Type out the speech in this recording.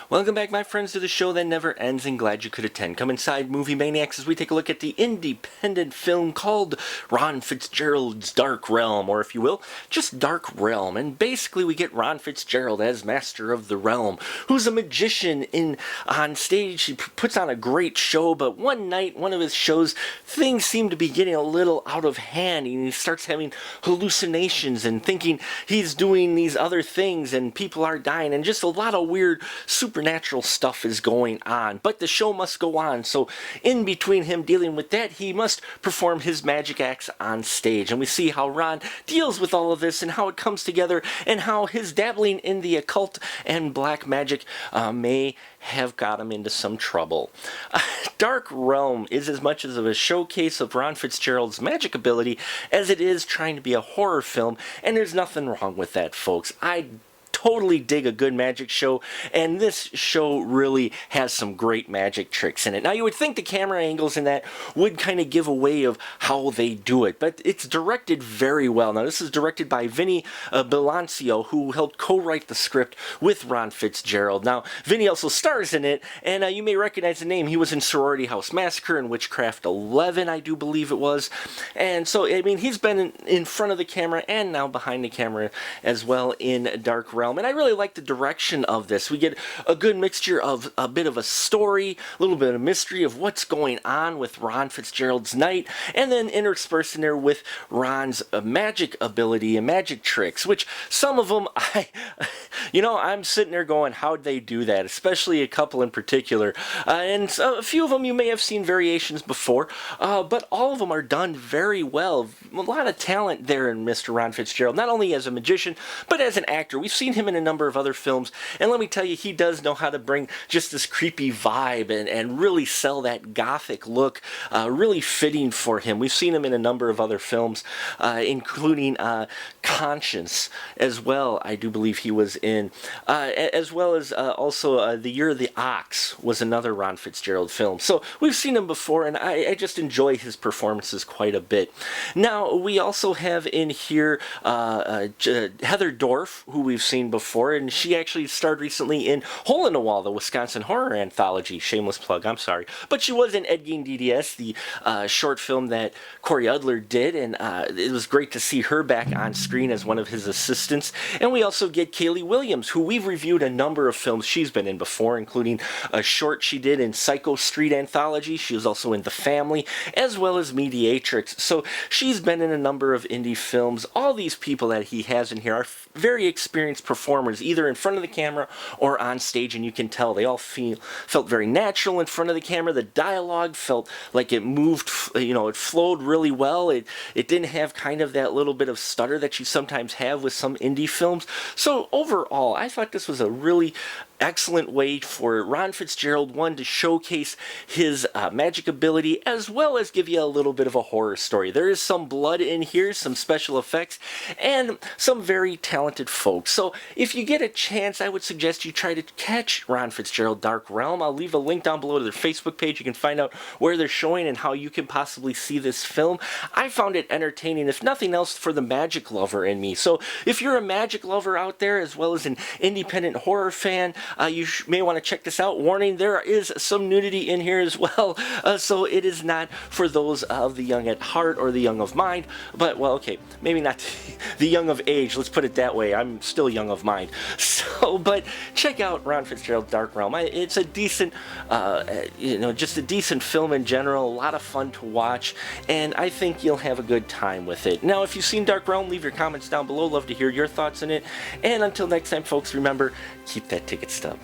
Welcome back, my friends, to the show that never ends, and glad you could attend. Come inside, Movie Maniacs, as we take a look at the independent film called Ron Fitzgerald's Dark Realm, or if you will, just Dark Realm. And basically we get Ron Fitzgerald as Master of the Realm, who's a magician on stage. He puts on a great show, but one night, one of his shows, things seem to be getting a little out of hand, and he starts having hallucinations and thinking he's doing these other things, and people are dying, and just a lot of weird supernatural stuff is going on. But the show must go on, so in between him dealing with that, he must perform his magic acts on stage. And we see how Ron deals with all of this and how it comes together, and how his dabbling in the occult and black magic may have got him into some trouble. Dark Realm is as much as of a showcase of Ron Fitzgerald's magic ability as it is trying to be a horror film, and there's nothing wrong with that, folks. I totally dig a good magic show, and this show really has some great magic tricks in it. Now, you would think the camera angles in that would kind of give away of how they do it, but it's directed very well. Now, this is directed by Vinny Bilancio, who helped co-write the script with Ron Fitzgerald. Now, Vinny also stars in it, and you may recognize the name. He was in Sorority House Massacre and Witchcraft 11, I do believe it was. And so, I mean, he's been in front of the camera and now behind the camera as well in Dark Realm. And I really like the direction of this. We get a good mixture of a bit of a story, a little bit of mystery of what's going on with Ron Fitzgerald's night, and then interspersed in there with Ron's magic ability and magic tricks, which some of them, I'm sitting there going, how'd they do that? Especially a couple in particular. And a few of them you may have seen variations before, but all of them are done very well. A lot of talent there in Mr. Ron Fitzgerald, not only as a magician, but as an actor. We've seen him in a number of other films, and let me tell you, he does know how to bring just this creepy vibe and really sell that gothic look, really fitting for him. We've seen him in a number of other films, including Conscience as well, I do believe he was in, as well as also The Year of the Ox was another Ron Fitzgerald film. So we've seen him before, and I just enjoy his performances quite a bit. Now, we also have in here Heather Dorff, who we've seen before, and she actually starred recently in Hole in the Wall, the Wisconsin horror anthology. Shameless plug, I'm sorry. But she was in Ed Gein DDS, the short film that Corey Udler did, and it was great to see her back on screen as one of his assistants. And we also get Kaylee Williams, who we've reviewed a number of films she's been in before, including a short she did in Psycho Street Anthology. She was also in The Family, as well as Mediatrix. So she's been in a number of indie films. All these people that he has in here are very experienced performers, either in front of the camera or on stage, and you can tell they all felt very natural in front of the camera. The dialogue felt like it moved, it flowed really well. It didn't have kind of that little bit of stutter that you sometimes have with some indie films. So overall, I thought this was a really excellent way for Ron Fitzgerald, one, to showcase his magic ability, as well as give you a little bit of a horror story. There is some blood in here, some special effects, and some very talented folks. So if you get a chance, I would suggest you try to catch Ron Fitzgerald Dark Realm. I'll leave a link down below to their Facebook page. You can find out where they're showing and how you can possibly see this film. I found it entertaining, if nothing else, for the magic lover in me. So if you're a magic lover out there, as well as an independent horror fan, you may want to check this out. Warning, there is some nudity in here as well, so it is not for those of the young at heart or the young of mind, but, well, okay, maybe not the young of age, let's put it that way. I'm still young of mind. So, but check out Ron Fitzgerald Dark Realm. It's a decent, just a decent film in general, a lot of fun to watch, and I think you'll have a good time with it. Now, if you've seen Dark Realm, leave your comments down below. Love to hear your thoughts on it, and until next time, folks, remember, keep that ticket stub.